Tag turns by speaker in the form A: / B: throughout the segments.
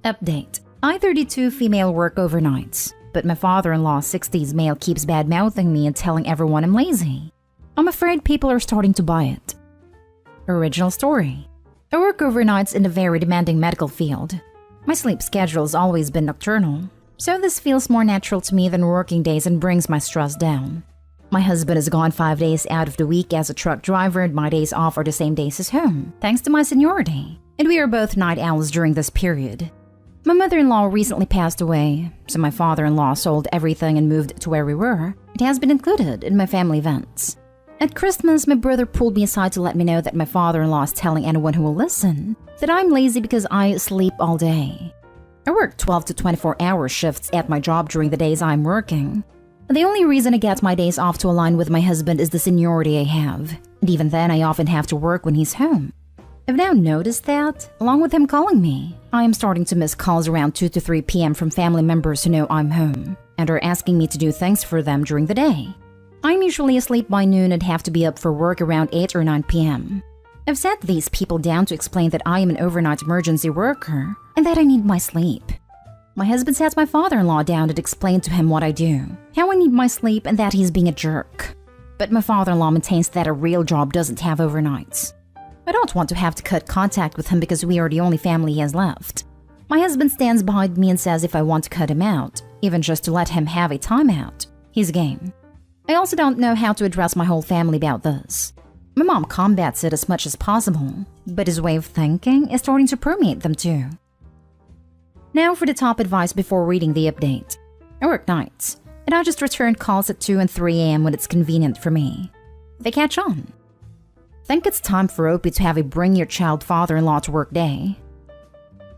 A: Update. I, 32, female work overnights, but my father-in-law, 60s male, keeps bad-mouthing me and telling everyone I'm lazy. I'm afraid people are starting to buy it. Original story. I work overnights in a very demanding medical field. My sleep schedule has always been nocturnal, so this feels more natural to me than working days and brings my stress down. My husband is gone 5 days out of the week as a truck driver, and my days off are the same days as home, thanks to my seniority, and we are both night owls during this period. My mother-in-law recently passed away, so my father-in-law sold everything and moved to where we were. It has been included in my family events. At Christmas, my brother pulled me aside to let me know that my father-in-law is telling anyone who will listen that I'm lazy because I sleep all day. I work 12 to 24-hour shifts at my job during the days I'm working. The only reason I get my days off to align with my husband is the seniority I have, and even then I often have to work when he's home. I've now noticed that, along with him calling me, I am starting to miss calls around 2 to 3 p.m. from family members who know I'm home and are asking me to do things for them during the day. I'm usually asleep by noon and have to be up for work around 8 or 9 p.m. I've sat these people down to explain that I am an overnight emergency worker and that I need my sleep. My husband sat my father-in-law down and explained to him what I do, how I need my sleep, and that he's being a jerk. But my father-in-law maintains that a real job doesn't have overnights. I don't want to have to cut contact with him because we are the only family he has left. My husband stands behind me and says if I want to cut him out, even just to let him have a timeout, he's game. I also don't know how to address my whole family about this. My mom combats it as much as possible, but his way of thinking is starting to permeate them too. Now for the top advice before reading the update. I work nights, and I just return calls at 2 and 3 a.m. when it's convenient for me. They catch on. Think it's time for Opie to have a bring your child father-in-law to work day.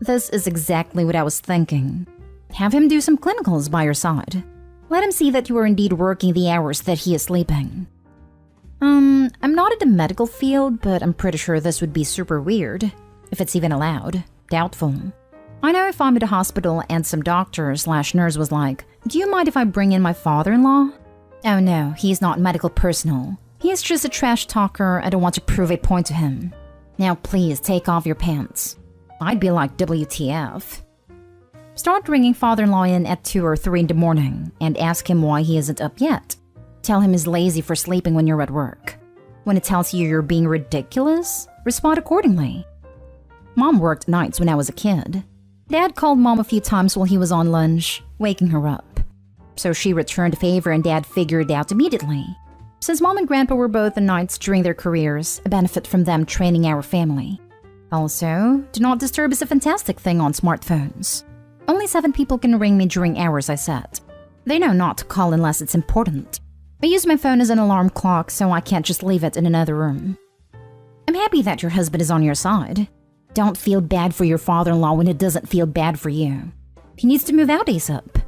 A: This is exactly what I was thinking. Have him do some clinicals by your side. Let him see that you are indeed working the hours that he is sleeping. I'm not in the medical field, but I'm pretty sure this would be super weird, if it's even allowed. Doubtful. I know if I'm at a hospital and some doctor/nurse was like, "Do you mind if I bring in my father-in-law?" Oh no, he's not medical personnel. He is just a trash talker. I don't want to prove a point to him. Now please take off your pants. I'd be like, WTF. Start bringing father-in-law in at 2 or 3 in the morning and ask him why he isn't up yet. Tell him he's lazy for sleeping when you're at work. When it tells you you're being ridiculous, respond accordingly. Mom worked nights when I was a kid. Dad called Mom a few times while he was on lunch, waking her up. So she returned the favor and Dad figured it out immediately. Since Mom and Grandpa were both on nights during their careers, a benefit from them training our family. Also, do not disturb is a fantastic thing on smartphones. Only 7 people can ring me during hours I set. They know not to call unless it's important. I use my phone as an alarm clock so I can't just leave it in another room. I'm happy that your husband is on your side. Don't feel bad for your father-in-law when it doesn't feel bad for you. He needs to move out ASAP.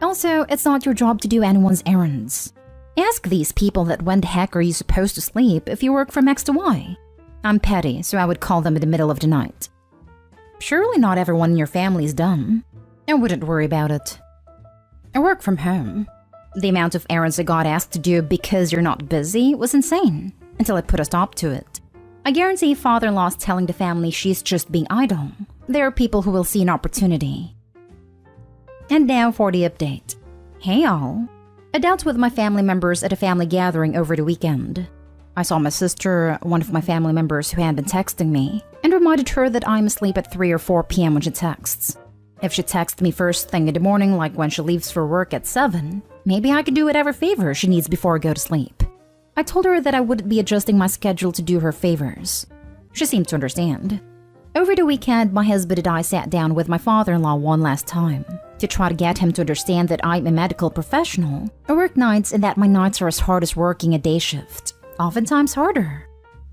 A: Also, it's not your job to do anyone's errands. Ask these people that when the heck are you supposed to sleep if you work from X to Y? I'm petty, so I would call them in the middle of the night. Surely not everyone in your family is dumb. I wouldn't worry about it. I work from home. The amount of errands I got asked to do because you're not busy was insane, until I put a stop to it. I guarantee father-in-law's telling the family she's just being idle. There are people who will see an opportunity. And now for the update. Hey y'all. I dealt with my family members at a family gathering over the weekend. I saw my sister, one of my family members who had been texting me, and reminded her that I'm asleep at 3 or 4 p.m. when she texts. If she texts me first thing in the morning, like when she leaves for work at 7, maybe I could do whatever favor she needs before I go to sleep. I told her that I wouldn't be adjusting my schedule to do her favors. She seemed to understand. Over the weekend, my husband and I sat down with my father-in-law one last time to try to get him to understand that I'm a medical professional. I work nights and that my nights are as hard as working a day shift, oftentimes harder.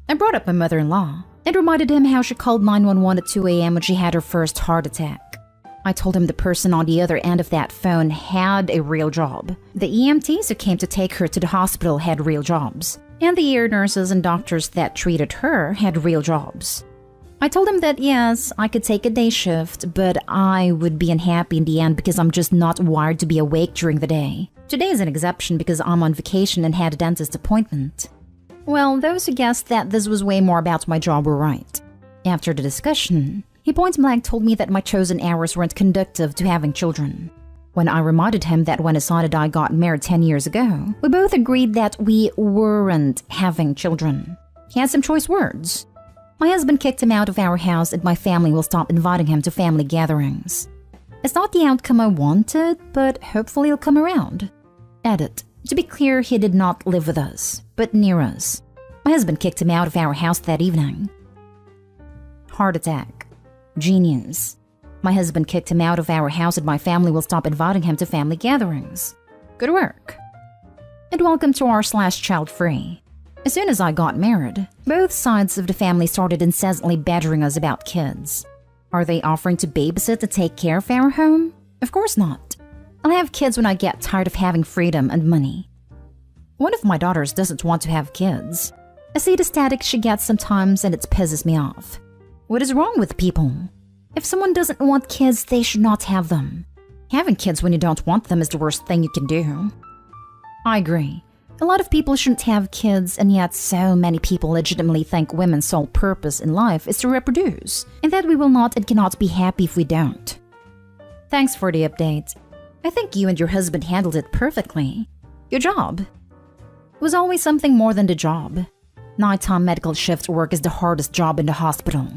A: I brought up my mother-in-law and reminded him how she called 911 at 2 a.m. when she had her first heart attack. I told him the person on the other end of that phone had a real job. The EMTs who came to take her to the hospital had real jobs, and the ear nurses and doctors that treated her had real jobs. I told him that yes, I could take a day shift, but I would be unhappy in the end because I'm just not wired to be awake during the day. Today is an exception because I'm on vacation and had a dentist appointment. Well, those who guessed that this was way more about my job were right. After the discussion, he He point-blank told me that my chosen hours weren't conducive to having children. When I reminded him that when his son and I got married 10 years ago, we both agreed that we weren't having children. He had some choice words. My husband kicked him out of our house and my family will stop inviting him to family gatherings. It's not the outcome I wanted, but hopefully it'll come around. Edit. To be clear, he did not live with us, but near us. My husband kicked him out of our house that evening. Heart attack. Genius. My husband kicked him out of our house and my family will stop inviting him to family gatherings. Good work. And welcome to r/child-free. As soon as I got married, both sides of the family started incessantly badgering us about kids. Are they offering to babysit and take care of our home? Of course not. I'll have kids when I get tired of having freedom and money. One of my daughters doesn't want to have kids. I see the static she gets sometimes and it pisses me off. What is wrong with people? If someone doesn't want kids, they should not have them. Having kids when you don't want them is the worst thing you can do. I agree. A lot of people shouldn't have kids, and yet so many people legitimately think women's sole purpose in life is to reproduce, and that we will not and cannot be happy if we don't. Thanks for the update. I think you and your husband handled it perfectly. Good job. It was always something more than the job. Nighttime medical shift work is the hardest job in the hospital.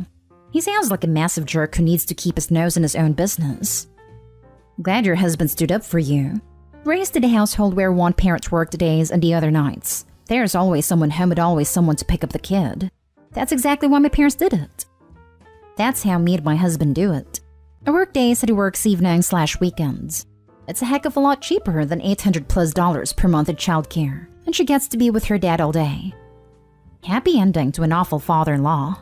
A: He sounds like a massive jerk who needs to keep his nose in his own business. Glad your husband stood up for you. Raised in a household where one parent worked days and the other nights. There's always someone home and always someone to pick up the kid. That's exactly why my parents did it. That's how me and my husband do it. I work days and he works evenings/weekends. It's a heck of a lot cheaper than $800+ per month in childcare, and she gets to be with her dad all day. Happy ending to an awful father-in-law.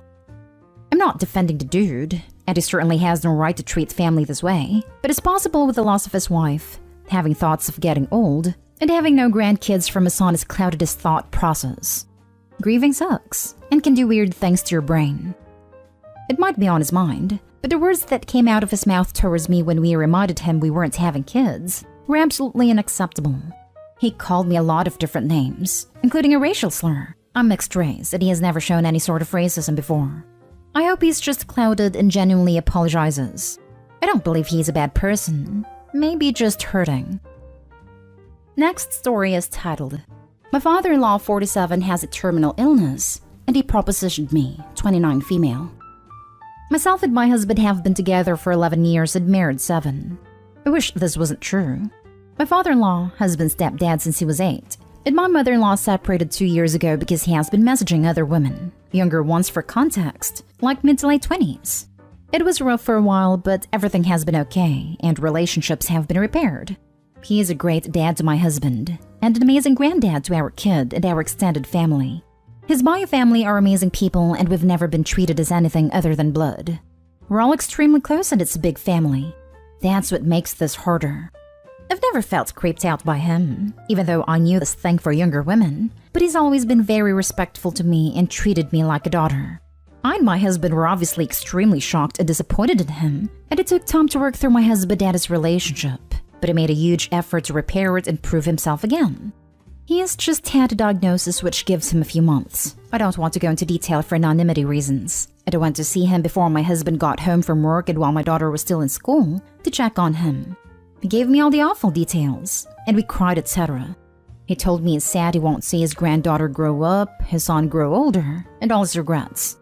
A: I'm not defending the dude, and he certainly has no right to treat family this way, but it's possible with the loss of his wife, having thoughts of getting old, and having no grandkids from his son has clouded his thought process. Grieving sucks, and can do weird things to your brain. It might be on his mind, but the words that came out of his mouth towards me when we reminded him we weren't having kids were absolutely unacceptable. He called me a lot of different names, including a racial slur. I'm mixed race, and he has never shown any sort of racism before. I hope he's just clouded and genuinely apologizes. I don't believe he's a bad person. Maybe just hurting. Next story is titled, My father-in-law, 47, has a terminal illness, and he propositioned me, 29 female. Myself and my husband have been together for 11 years and married 7. I wish this wasn't true. My father-in-law has been stepdad since he was 8, and my mother-in-law separated 2 years ago because he has been messaging other women, younger ones for context, like mid to late 20s. It was rough for a while, but everything has been okay, and relationships have been repaired. He is a great dad to my husband, and an amazing granddad to our kid and our extended family. His bio family are amazing people, and we've never been treated as anything other than blood. We're all extremely close, and it's a big family. That's what makes this harder. I've never felt creeped out by him, even though I knew this thing for younger women, but he's always been very respectful to me and treated me like a daughter. I and my husband were obviously extremely shocked and disappointed in him, and it took time to work through my husband and his relationship, but he made a huge effort to repair it and prove himself again. He has just had a diagnosis which gives him a few months. I don't want to go into detail for anonymity reasons. I went to see him before my husband got home from work and while my daughter was still in school to check on him. He gave me all the awful details, and we cried, etc. He told me it's sad he won't see his granddaughter grow up, his son grow older, and all his regrets.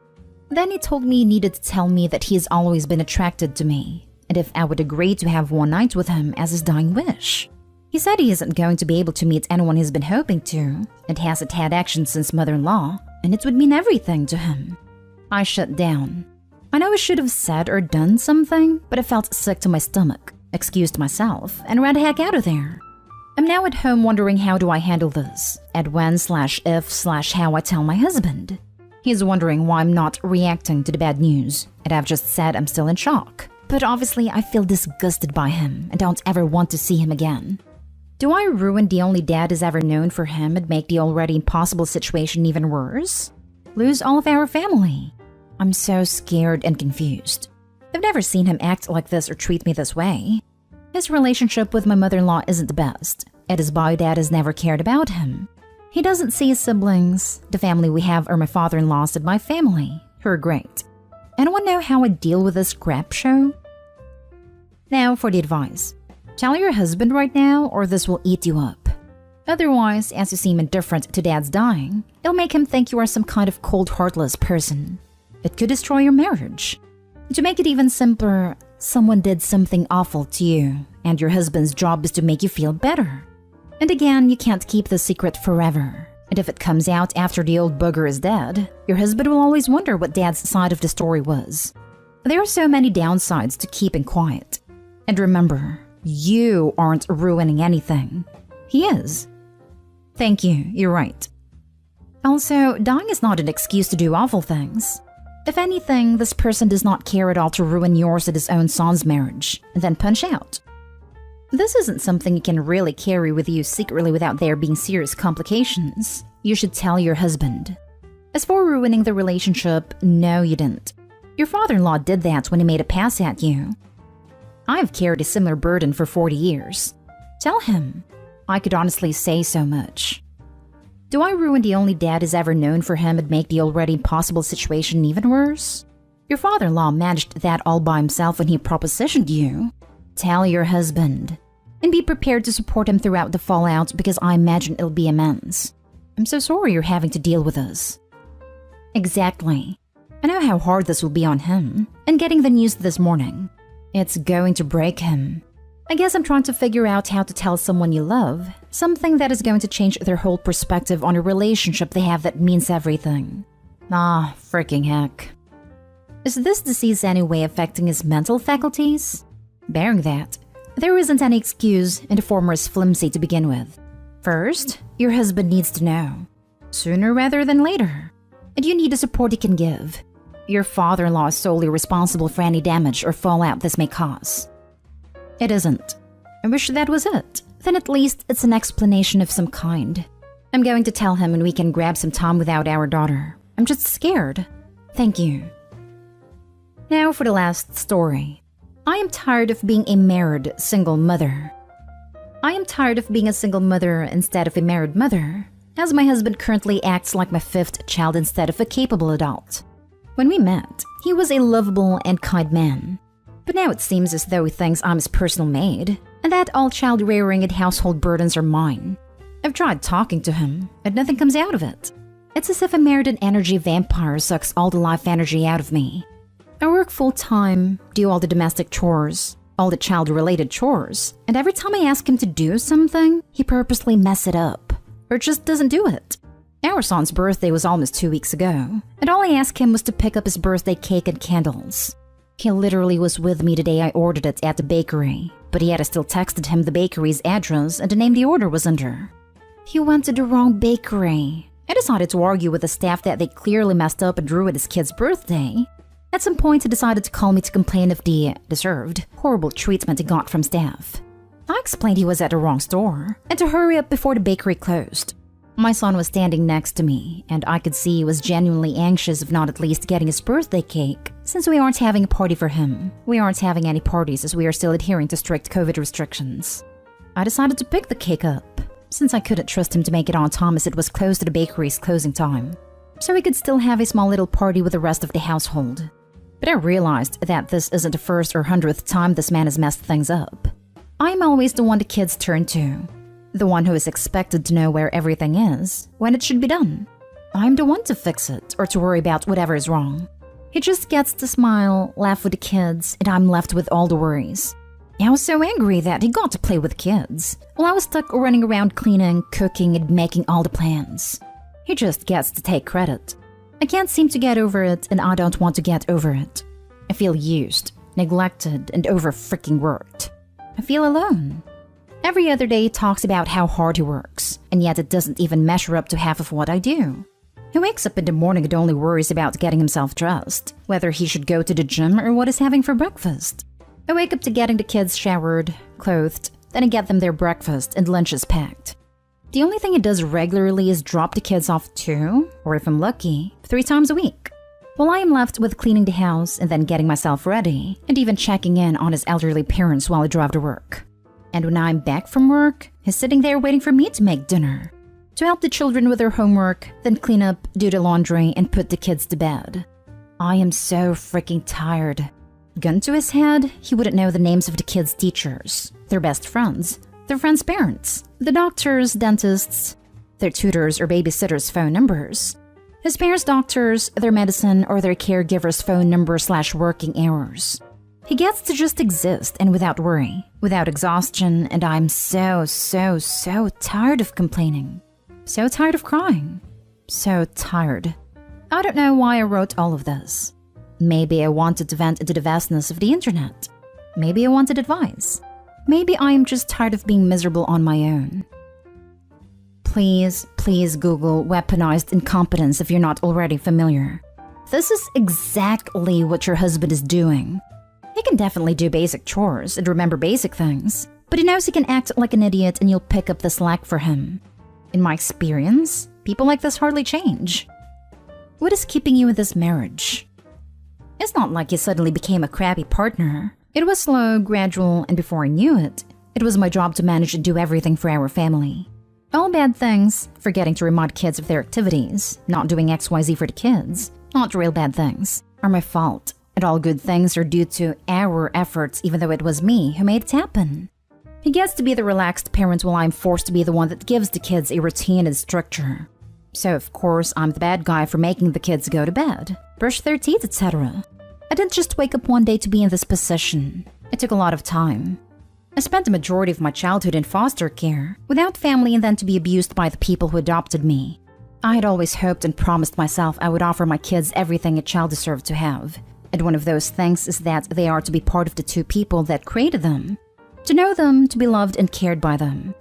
A: Then he told me he needed to tell me that he has always been attracted to me, and if I would agree to have one night with him as his dying wish. He said he isn't going to be able to meet anyone he's been hoping to, and hasn't had action since mother-in-law, and it would mean everything to him. I shut down. I know I should have said or done something, but I felt sick to my stomach, excused myself, and ran the heck out of there. I'm now at home wondering how do I handle this, and when/if/how I tell my husband. He's wondering why I'm not reacting to the bad news, and I've just said I'm still in shock. But obviously I feel disgusted by him and don't ever want to see him again. Do I ruin the only dad he's ever known for him and make the already impossible situation even worse? Lose all of our family? I'm so scared and confused. I've never seen him act like this or treat me this way. His relationship with my mother-in-law isn't the best, and his bio dad has never cared about him. He doesn't see his siblings. The family we have are my father-in-law's and my family, who are great. Anyone know how I deal with this crap show? Now for the advice. Tell your husband right now or this will eat you up. Otherwise, as you seem indifferent to Dad's dying, it'll make him think you are some kind of cold, heartless person. It could destroy your marriage. To make it even simpler, someone did something awful to you, and your husband's job is to make you feel better. And again, you can't keep the secret forever. And if it comes out after the old bugger is dead, your husband will always wonder what Dad's side of the story was. There are so many downsides to keeping quiet. And remember, you aren't ruining anything. He is. Thank you, you're right. Also, dying is not an excuse to do awful things. If anything, this person does not care at all to ruin yours and his own son's marriage, and then punch out. This isn't something you can really carry with you secretly without there being serious complications. You should tell your husband. As for ruining the relationship, no you didn't. Your father-in-law did that when he made a pass at you. I've carried a similar burden for 40 years. Tell him. I could honestly say so much. Do I ruin the only dad he's ever known for him and make the already impossible situation even worse? Your father-in-law managed that all by himself when he propositioned you. Tell your husband. And be prepared to support him throughout the fallout because I imagine it'll be immense. I'm so sorry you're having to deal with this. Exactly. I know how hard this will be on him. And getting the news this morning. It's going to break him. I guess I'm trying to figure out how to tell someone you love something that is going to change their whole perspective on a relationship they have that means everything. Ah, freaking heck. Is this disease anyway affecting his mental faculties? Bearing that, there isn't any excuse and the former is flimsy to begin with. First, your husband needs to know. Sooner rather than later. And you need the support he can give. Your father-in-law is solely responsible for any damage or fallout this may cause. It isn't. I wish that was it. Then at least it's an explanation of some kind. I'm going to tell him and we can grab some time without our daughter. I'm just scared. Thank you. Now for the last story. I am tired of being a married single mother. I am tired of being a single mother instead of a married mother, as my husband currently acts like my fifth child instead of a capable adult. When we met, he was a lovable and kind man. But now it seems as though he thinks I'm his personal maid, and that all child rearing and household burdens are mine. I've tried talking to him, but nothing comes out of it. It's as if a married energy vampire sucks all the life energy out of me. I work full-time, do all the domestic chores, all the child-related chores, and every time I ask him to do something, he purposely messes it up, or just doesn't do it. Our son's birthday was almost 2 weeks ago, and all I asked him was to pick up his birthday cake and candles. He literally was with me the day I ordered it at the bakery, but yet I still texted him the bakery's address and the name the order was under. He went to the wrong bakery. I decided to argue with the staff that they clearly messed up and ruined his kid's birthday. At some point, he decided to call me to complain of the deserved, horrible treatment he got from staff. I explained he was at the wrong store and to hurry up before the bakery closed. My son was standing next to me, and I could see he was genuinely anxious of not at least getting his birthday cake, since we aren't having a party for him. We aren't having any parties as we are still adhering to strict COVID restrictions. I decided to pick the cake up, since I couldn't trust him to make it on time as it was close to the bakery's closing time, so we could still have a small little party with the rest of the household. But I realized that this isn't the first or 100th time this man has messed things up. I'm always the one the kids turn to. The one who is expected to know where everything is, when it should be done. I'm the one to fix it, or to worry about whatever is wrong. He just gets to smile, laugh with the kids, and I'm left with all the worries. I was so angry that he got to play with kids, while I was stuck running around cleaning, cooking, and making all the plans. He just gets to take credit. I can't seem to get over it, and I don't want to get over it. I feel used, neglected, and over-freaking-worked. I feel alone. Every other day he talks about how hard he works, and yet it doesn't even measure up to half of what I do. He wakes up in the morning and only worries about getting himself dressed, whether he should go to the gym or what he's having for breakfast. I wake up to getting the kids showered, clothed, then I get them their breakfast and lunches packed. The only thing he does regularly is drop the kids off 2, or if I'm lucky, 3 times a week. While I am left with cleaning the house and then getting myself ready, and even checking in on his elderly parents while I drive to work. And when I'm back from work, he's sitting there waiting for me to make dinner, to help the children with their homework, then clean up, do the laundry, and put the kids to bed. I am so freaking tired. Gun to his head, he wouldn't know the names of the kids' teachers, their best friends, their friends' parents, the doctors, dentists, their tutors or babysitters' phone numbers, his parents' doctors, their medicine, or their caregiver's phone number/working hours. He gets to just exist and without worry, without exhaustion, and I'm so tired of complaining. So tired of crying. So tired. I don't know why I wrote all of this. Maybe I wanted to vent into the vastness of the internet. Maybe I wanted advice. Maybe I am just tired of being miserable on my own. Please Google weaponized incompetence if you're not already familiar. This is exactly what your husband is doing. He can definitely do basic chores and remember basic things, but he knows he can act like an idiot and you'll pick up the slack for him. In my experience, people like this hardly change. What is keeping you in this marriage? It's not like you suddenly became a crappy partner. It was slow, gradual, and before I knew it, it was my job to manage and do everything for our family. All bad things, forgetting to remind kids of their activities, not doing XYZ for the kids, not real bad things, are my fault. And all good things are due to our efforts, even though it was me who made it happen. He gets to be the relaxed parent while I'm forced to be the one that gives the kids a routine and structure. So of course, I'm the bad guy for making the kids go to bed, brush their teeth, etc. I didn't just wake up one day to be in this position. It took a lot of time. I spent the majority of my childhood in foster care, without family, and then to be abused by the people who adopted me. I had always hoped and promised myself I would offer my kids everything a child deserved to have. And one of those things is that they are to be part of the two people that created them. To know them, to be loved and cared by them.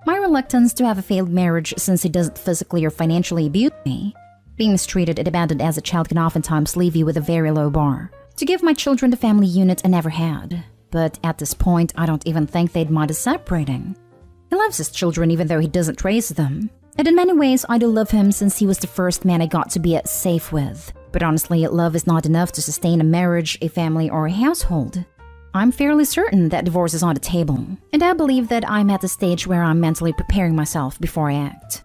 A: My reluctance to have a failed marriage since he doesn't physically or financially abuse me. Being mistreated and abandoned as a child can oftentimes leave you with a very low bar. To give my children the family unit I never had. But at this point, I don't even think they'd mind us separating. He loves his children even though he doesn't raise them. And in many ways, I do love him since he was the first man I got to be safe with. But honestly, love is not enough to sustain a marriage, a family, or a household. I'm fairly certain that divorce is on the table, and I believe that I'm at the stage where I'm mentally preparing myself before I act.